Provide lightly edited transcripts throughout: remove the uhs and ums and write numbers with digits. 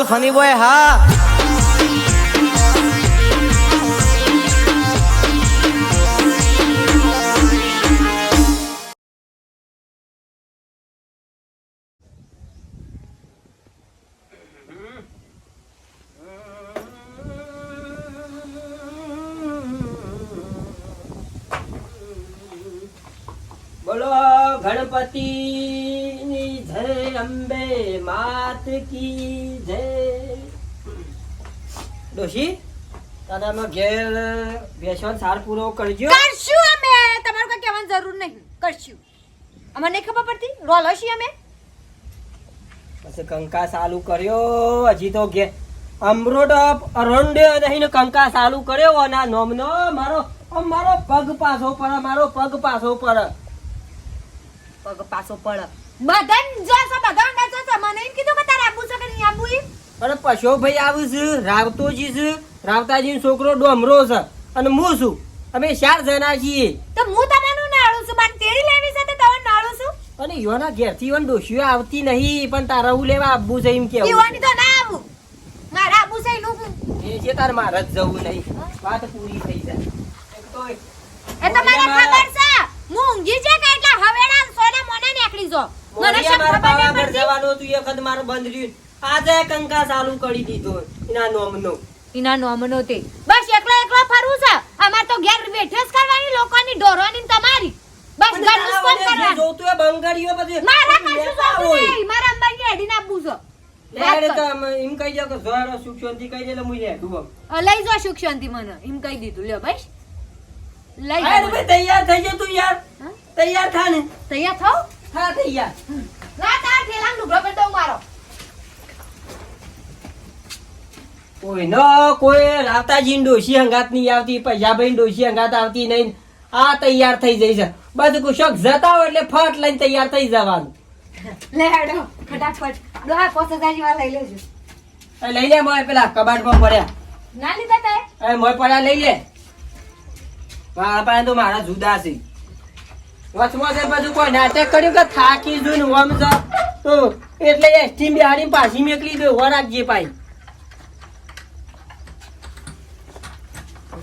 Funny boy હા બોલો ગણપતિ ની જય અંબે માત કી જય ડોશી દાદામાં ઘેર બેસવા સાર પૂરો કરજો કરશું અમે તમારું કઈ કહેવાની જરૂર નહીં કરશું અમને નહીં ખબર પડતી રોલ હશી અમે પછી કંકા ચાલુ કર્યો હજી તો ઘેર અમરોડ અરંડે નહીં કંકા ચાલુ કર્યો અને નોમનો મારો પગ પાછો પડે મારો પગ પાછો પડે પગ પાછો પડ બદન જો સો બદન ના જો મને એમ કીધું કે તારે આબુ છે કે નહીં આબુ ઈ અરે પશો ભાઈ આવું છે રાવતોજી છે રાવતાજી છોકરો ડોમરો છે અને હું છું અમે 4 જણા છીએ તો હું તમને નાળું છું મારે તેડી લેવી છે તો તમે નાળું છું અને યોના ઘેરથી વન ડોશીઓ આવતી નહીં પણ તારા હું લેવા આબુ છે એમ કેવું ઈવાની તો ના આવું મારા આબુ છે નું એ છે તાર મારે જ જવું નહીં વાત પૂરી થઈ જાય એ તો મને ખબર છે હું ઊંઘી છે કે એટલે હવેડા સોના મોને નીકળી જો મને શું ખબર ન પડતી જવાનો તું એક વખત મારો બંધ રહ્યું આજે કંકા ચાલુ કરી દીધો એના નોમનો ઇના નોમનો તે બસ એકલો ફરવું છે અમાર તો ઘેર બેઠેસ કરવાની લોકોની ઢોરોની ને તમારી બસ ઘરનું કોણ કરવાનું જોતું એ બંગડીઓ પછી મારા કશું જોતું નહીં મારા અંબાની હેડી ના પૂછો લેડે તો એમ કહી દો કે જોરો સુખ શાંતિ કહી દે એટલે હું હેડું લઈ જો સુખ શાંતિ મને એમ કહી દીધું લ્યો ભાઈ લઈ અરે ભાઈ તૈયાર થઈ જા તું યાર તૈયાર થા ને તૈયાર થાવ થા તૈયાર ના તાર થેલામ લુગડો પર દઉં મારો કોઈ રાતાજી ડોશી હંગાત નહીં આવતી પૈસાભાઈ ડોશી હંગાત આવતી નહીં આ તૈયાર થઈ જાય છે બધું કુશક જતા હોય એટલે ફટ લઈને તૈયાર થઈ જવાનું લે હેડો ફટાફટ દોહા 5000 જેવા લઈ લેજો લઈ લે મોય પેલા કબાટમાં પડ્યા ના લીધા તે મોય પડ્યા લઈ લે મારા પાસે તો મારા જુદા છે વચમાં છે બધું કોઈ નાટક કર્યું કે થાકી જોઈને ઓમ છે તો એટલે એસટી બિહારી પાછી મેકલી દો વરાગજી પાઈ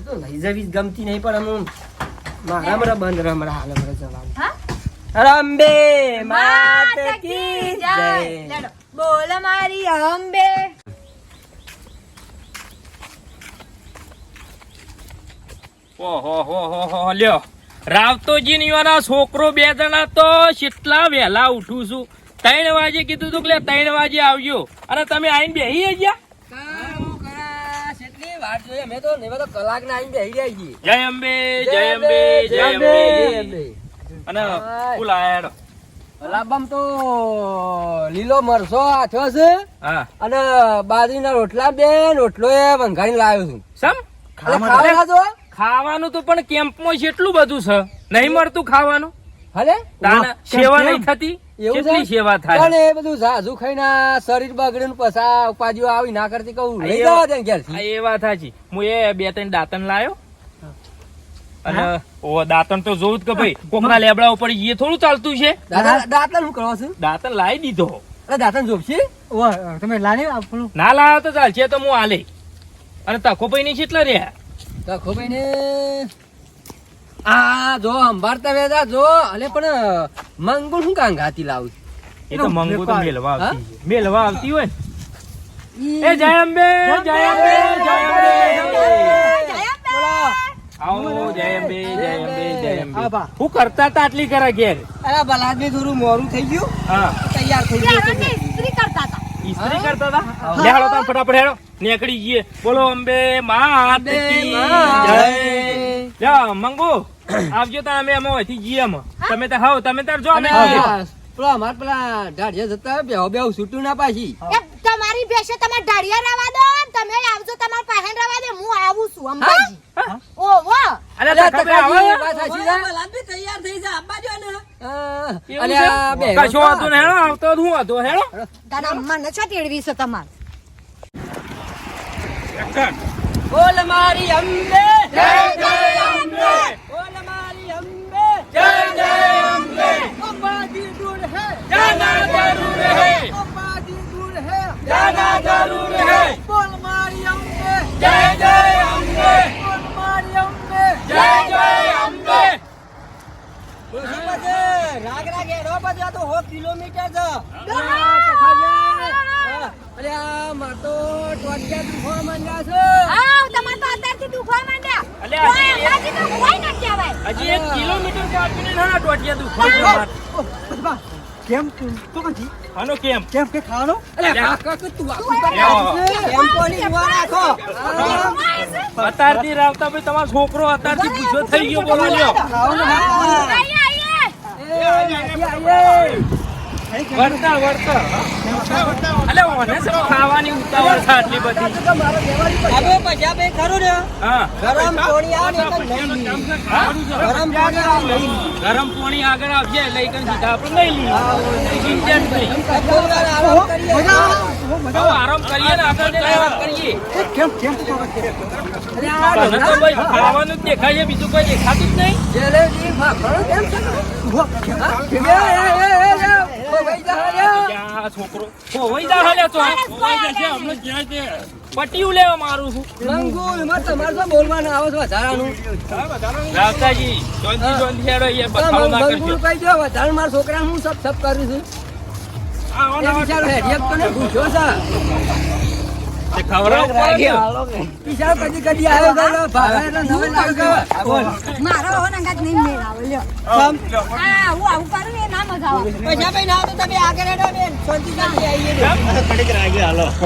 તો લઈ જવી ગમતી નહીં પણ હું મારા મરા બંધ રમરા હાલ મરા જવાનું હા રંબે માત કી જય લેડો બોલ મારી અંબે ઓહો લ્યો રાવતોજી ની વાળા છોકરો 2 જણા તો કેટલા વહેલા ઉઠું છું 3 વાગે કીધું તું કે 3 વાગે આવજો અને તમે આઈને બેહી ગયા કલાક ના આવીને બેહી રહ્યા છીએ જય અંબે જય અંબે જય અંબે અને ફૂલ આયાડો લાંબામ તો લીલો મરસો આથો છે હા અને બાજરીના રોટલા બે રોટલો એ વંઘારી લાવ્યો છું સમ ખાવાનું તો પણ કેમ્પમાં કેટલું બધું છે નહીં મળતું ખાવાનું હલે સેવા નહીં થતી કેટલી સેવા થાય પણ એ બધું ઝાઝુ ખાઈને શરીર બગડે ને પછા ઉપાધિઓ આવી ના કરતી કહું લઈ જવા દે ઘેરથી એ વાત સાચી હું એ 2-3 દાંતણ લાયો અને ઓ દાંતણ તો જોઉં કે ભાઈ કોકના લેબડા ઉપર એ થોડું ચાલતું છે દાંતણ શું કરો છો દાંતણ લાવી દીધો દાંતણ જોપશે તમે લાવી આપણું ના લાવો તો ચાલશે તો હું આલે અને તકો ભાઈ ની કેટલા રહ્યા તકો ભાઈ ને આ જો અંબારતા વેદા જો અલે પણ મંગળ શું કાંગાતી લાવું એ તો મંગુ તો મેલવા આવતી હોય એ જય અંબે જય અંબે જય અંબે આવો જય અંબે જય અંબે જય અંબે હું કરતા તા આટલી કરા ઘેર અરે બલાદની થોડું મોરું થઈ ગયું હા તૈયાર થઈ ગયું ઇસ્ત્રી કરતા હતા ઈસ્ત્રી કરતા તા લે હાલો તમે ફટાફટ હેડો નીકળી જઈએ બોલો અંબે માત કી જય મંગુ આવજો તા અમે અહીંથી જઈએ અમે તમે તો હાવ તમે તાર જો અમે પેલા અમાર પેલા ઢાઢિયા જતા બેહો છૂટું ના પાછી તમારી ભેસે તમાર ઢાળિયા રવા દો તમે આવજો તમાર પહેન રવા દે હું આવું છું અંબાજી ઓહો અરે તકબે આવો વાત સાચી છે બલાદની તૈયાર થઈ જા આબા જો ને અલે બે કશો હતો ને હેડો આવતો હું હતો હેડો તારા મને છ તેડવી છે તમાર બોલ મારી અંબે જય જય અંબે બોલ મારી અંબે જય જય અંબે આબાદી દૂર હે જાના જરૂર હે આબાદી દૂર હે जाना जरूर ડોશી પછી રાગ રાગ હેડો પછી આ તો 100 કિલોમીટર છે. અરે આ માર તો ટોટિયા દુખવા માંડ્યા છે. આવ તમાર તો અત્યારથી દુખવા માંડ્યા. અલ્યા, તો એમનાથી તો કોઈ ન કહેવાય. હજી 1 કિલોમીટર તો આપીને ના ટોટિયા દુખવા છે માર. કેમ તો કજી આનો કેમ કેમ કે ખાવાનો અરે કાકા કે તું આખું ટેમ્પોની ઉભા રાખો. અત્યારથી રાવતા ભાઈ તમારો છોકરો અત્યારથી પૂછો થઈ ગયો બોલો લ્યો વળતર વળતર અલે ઓને શું ખાવાની ઉતાવળ છે આટલી બધી હવે પછી આપણે ખરું ને હા ગરમ પાણી આવે ને એટલે લઈ લઈએ. ગરમ પાણી આવે લઈ લઈએ. ગરમ પાણી આગળ આવશે લઈ કરીને સીધા આપણે લઈ લઈએ ચિંતા જ નહીં થોડી વાર આરામ કરીએ. હવે આરામ કરીએ ને આપણે વાત કરીએ કેમ કેમ તો અરે આ તને તો ભાઈ ખાવાનું જ દેખાય છે બીજું કોઈ દેખાતું જ નહીં જલેબી ફાફડો કેમ છે? આ છોકરો હોઈ જા હાલ્યા તો હોઈ જશે હમણાં ક્યાં છે પટીયું લેવા મારું છું મંગુલ માં તમારે શું બોલવાનું આવે છે વધારાનું? રાવતાજી જોનથી હેડો એ બખાડો ના મંગુલ કરજો કહી દો વધારે મારા છોકરા હું સબ સબ કરું છું. એ બિચારો હેડિયક તો ને ભૂખ્યો છે. તે ખવડાવ બિચારો કદી કદી આવ્યો ગયો ભાવે એટલે નવે લાગે. મારો હોન અંગાત નહીં મેળ આવે લ્યો. સમ. આ હું આવું કરું ને એ ના મજા આવે. પૈસા ભાઈ ના તો તમે આગળ હેડો બેન શાંતિ શાંતિ આવીએ ને.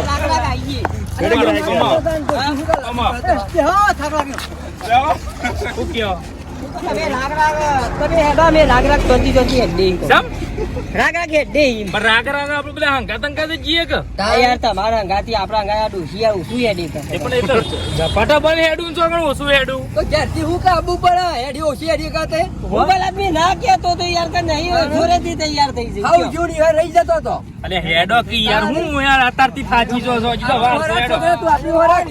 લાકડા આવીએ. હા થાક લાગ્યો શું કયો તમે હેડો અમે રાગ રાગ શાંતિ શાંતિ હેડી સમ રાગ રાગ હેડી પણ રાગ રાગ આપણે પેલા હંગાત હંગાત જીએ કે તા યાર તમારા અંગાથી આપણા અંગા ડોશિયા ઉસું હેડી કરે. એ પણ એ તો ઝપાટા બન હેડું છો પણ ઓછું હેડું તો ઘેરથી હું કાબુ પડે હેડી ઓછી હેડી કરતે મોબાઈલ આદમી ના કહેતો તો યાર કે નહીં જોરેથી તૈયાર થઈ જાય. હાઉ જોડી હવે રહી જતો તો. અલે હેડો કે યાર હું યાર અત્યારથી થાચી જો છો હજી તો વાર છે હેડો તું આટલી વરાળ.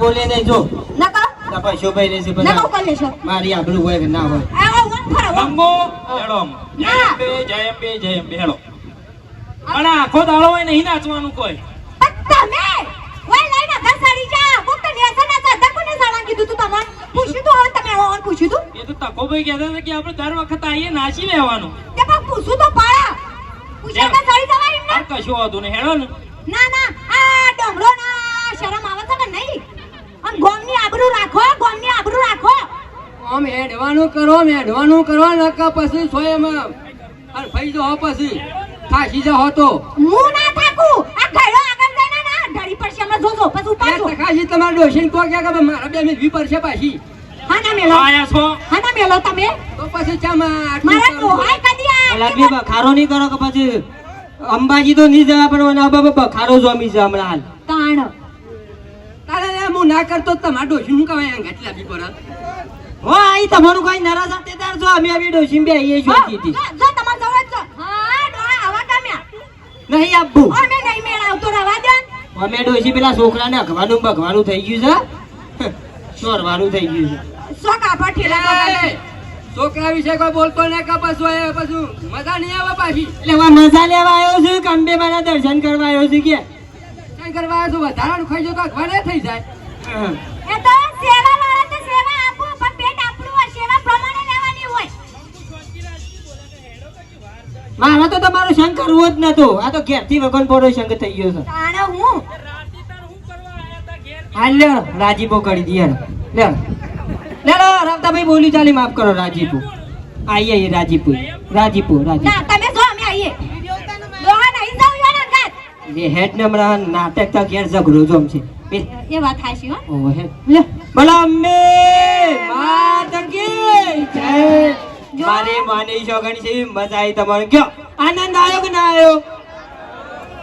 બોલે નહીં જો નકો તાપા શોભાઈ રહેશે નકો બધા કરી લેશો મારી આબરૂ હોય કે ના હોય આ વન ફરો મંગો હેડો આમ. જય અંબે હેડો પણ આખો દાડો હોય નહીં નાચવાનું કોઈ તમે ઓય લઈને ઘર સાડી જા કોક તો નેસા ના તા કોને સાડા કીધું તું તમને પૂછ્યું તો હવે તમે ઓન પૂછ્યું તું એ તો તકોભાઈ કહેતા હતા કે આપણે દર વખત આવીએ નાચી લેવાનું તે પણ પૂછું તો પાડા પૂછ્યા તો સાડી જવાય ને પણ કશું હોતું નહીં હેડો ને ના ના આ ડોમરો ના શરમ આવે છે કે નહીં અને ગોમની આબરૂ રાખો ગોમની આબરૂ રાખો આમ હેડવાનું કરો નકા પછી સોયમાં અને ભાઈ જો હો પછી થાશી જો હતો હું ના થાકું આ ઘડો આગળ જઈને ના ઢળી પડશે હમણાં જોજો પછી ઉપાડજો તકાશી તમાર ડોશીન કો કે મારા બે મિનિટ પર છે પાછી હા ના મેલો આયા છો હા ના મેલો તમે તો પછી ચામાં મારા ડોહાય કદી આ લાગી બખારો નહીં કરો કે પછી અંબાજી તો નહીં જવા પડવાના બાબા બખારો જોમી છે હમણાં હાલ તાણ તારે હું ના કરતો તમાર ડોશીન હું કવાય અંગાત લાગી પર હો આઈ તમારું કોઈ નારાજ આતે તાર જો અમે આવી ડોશીન બે આઈએ જોતી હતી જો તમાર જવા જ હા ડોહા આવા ગમ્યા નહીં આપવું અમે નહીં મેળાવતો રવા દે અમે ડોશી પેલા છોકરાને અખવાનું બખવાનું થઈ ગયું છે ચોરવાનું થઈ ગયું છે સો કાપા ઠેલા છોકરા વિશે કોઈ બોલતો ને કપાસ હોય પછી મજા નહીં આવે પાછી એટલે હવે મજા લેવા આવ્યો છું કે અંબે માના દર્શન કરવા આવ્યો છું કે દર્શન કરવા આવ્યો છું વધારાનું ખાઈ જો તો અખવાડે થઈ જાય એ તો સેવા વાળા તો સેવા આપો પણ પેટ આપણું હોય સેવા પ્રમાણે લેવાની હોય મારા તો તમારો સંગ કરવો જ નતો આ તો ઘેરથી વગન પોડો સંગ થઈ ગયો છે તાણે હું હાલ લ્યો રાજીપો કરી દઈએ લ્યો લ્યો રામતાભાઈ બોલી ચાલી માફ કરો રાજીપો આઈએ રાજીપો રાજીપો ના તમે જો અમે આવીએ ડોહા નહીં જાવ યાર ગાત બે હેડ નમરા નાટક તો ઘેર ઝઘડો જોમ છે એ વાત હાશી હો ઓ હે લે ભલા અમ્મે માતકી જય મારે માની શોગણ છે મજા આવી તમારે કયો આનંદ આવ્યો કે ના આવ્યો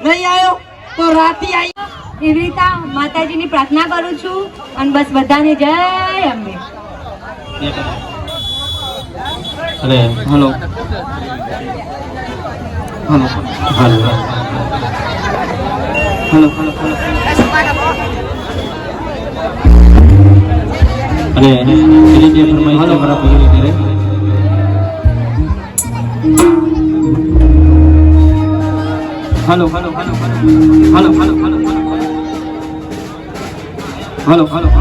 નહીં આવ્યો તો રાતી આવી એવી રીતે માતાજીની પ્રાર્થના કરું છું અને બસ બધાને જય અંબે અરે હલો હલો હલો હલો અરે પેલી જે ફરમાઈશ છે મારા પૂરી કરે hello hello hello hello hello hello hello hello hello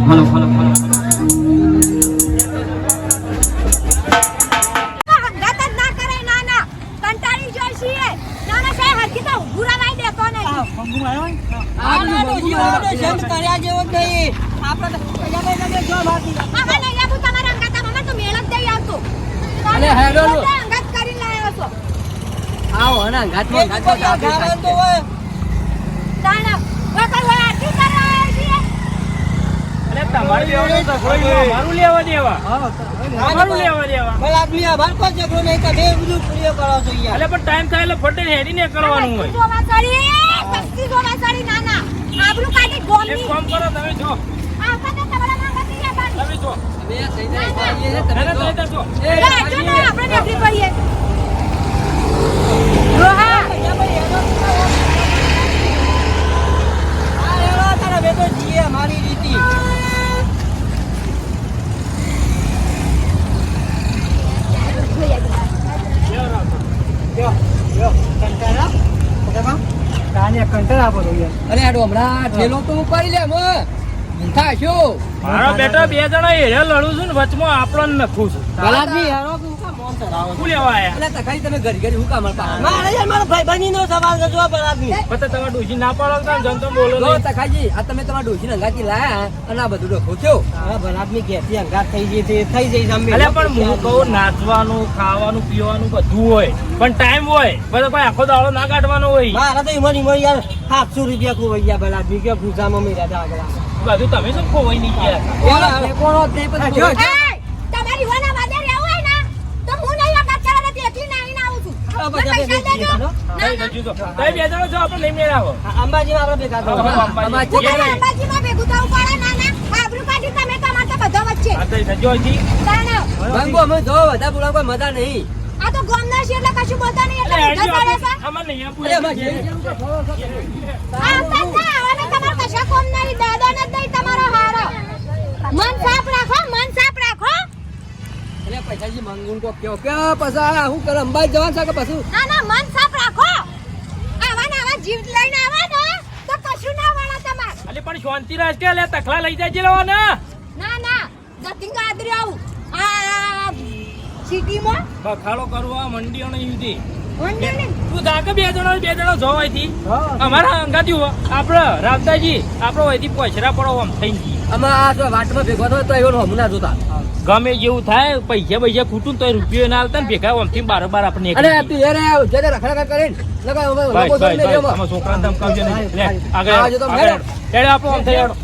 hello hello hello હંગાત જ ના કરે નાના કંટાળી જાય છીએ નાના સાહેબ હરકી તો ગુરાવાઈ દેતો નહીં મંગુ આવ્યો કર્યા જેવો જ નહીં આપણે આમાં નહીં આવું તમારા હંગાત આમાં તો મેળ જ નહીં આવતો અલે હેડો લો. હંગાત કરી લાવ્યો છો આવો ને ઘાટમાં તાણા વખત હોય આટલી કરવા આવ્યો છીએ અરે તમારી લેવાનું તો કોઈ નહીં, અમારું લેવા દેવા અમારું લેવા દેવા ભલા આદમી આ બાર કોઈ ઝઘડો નહીં કરે બધું પૂરી કરો છો યાર અલે પણ ટાઈમ થાય એટલે ફટે હેડીને કરવાનું હોય સસ્તી જોવા સાડી નાના આબરૂ કાઢી એક ગોમની કામ કરો તમે જો આ કદા તમારા માંગા થી યાર તમે જો બે થઈ જાય અરે તમે તો જો જો ને આપણે નકરી પડીએ રોહા મારી રીતિ કંટાળા આપો છો યાર અરે આડો હમણાં ઠેલો તો ઉપાડી લે મો થાશો મારો બેટો બે જણા હેરે લડું છું ને વચમાં આપણને નખું છું ભલાજી યારો કે ઉકા મોન ધરાવો શું લેવા આયા એટલે તખાઈ તમે ઘડી ઘડી હુકા મળતા મારે યાર મારો ભાઈબંધીનો સવાલ છે જો ભલાજી પછી તમે ડોશી ના પાડો તો જનતો બોલો જો નહીં. તખાઈજી આ તમે તમારા ડોશીને અંગાથી લાયા અને આ બધું ડખો થયો હા ભલાદમી ઘેરથી અંગાત થઈ જઈ છે થઈ જઈ છે અલે પણ હું કહું નાચવાનું ખાવાનું પીવાનું બધું હોય પણ ટાઈમ હોય પછી કોઈ આખો દાડો ના કાઢવાનો હોય મારા તો ઈમન ઈમન યાર 700 રૂપિયા ખોવાઈ ભલાદમી કે ગુજામાં મેરા હતા આગળ બધું તમે શું ખોવાઈ નહીં ગયા કોણો તે પછી એય તમારી વાના વાદે રહેવું હોય ને તો હું નહીં વખત કરવા નથી એટલી નહીં આવું છું મને પૈસા દેજો થઈ જજો તો. તમે બે જણા જો આપણે નહીં મેળાવો અંબાજી આપણે ભેગા અંબાજી. હું કઈ અંબાજીમાં ભેગું થવું પડે નાના આબરૂ કાઢી તમે તમારા તો બધા વચ્ચે આ થઈ જજો હજી. તાણા બંગો અમે જો બધા બોલા કોઈ મજા નહીં આ તો ગોમના છે એટલે કશું બોલતા નહીં એટલે અરે ઊંધા હેડજો પડે છે આમાં નહીં આપવું. અરે અમારે આ સંતા હવે તમાર કશા કોમ હું કોક કેવો કે પછી આ હું કરે અંબાઈ જવાનું છે કે પછી ના ના મન સાફ રાખો આવા ને આવા જીવ લઈને આવા ને તો કશું ના વાળા તમાર અલે પણ શાંતિ રાખ કે લે તખલા લઈ જાય લેવા ને ના ના જતિંગ આદરી આવું આ સિટીમાં બખાડો કરવા મંડીઓ ને યુધી વંડે તું જાકે બે જણો જો અહીંથી હા. અમારા અંગાતી આપણે રામદાજી આપણો અહીંથી પછરા પડો આમ થઈ ગઈ આમાં આ જો વાટમાં ભેગો થયો તો એવો હમણાં જોતા ગમે જેવું થાય પૈસા ખૂટું તો રૂપિયો ના આવતા ને ભેગા આમથી બારોબાર આપણે અને નીકળી તું યાર જે રખડા કરીને લગાવ બસ, બસ, બસ. આમાં છોકરાને ધમકાવજો નહીં. લે, આગળ આ જો તો આગળ. હેડો આપો આમ થઈ હેડો.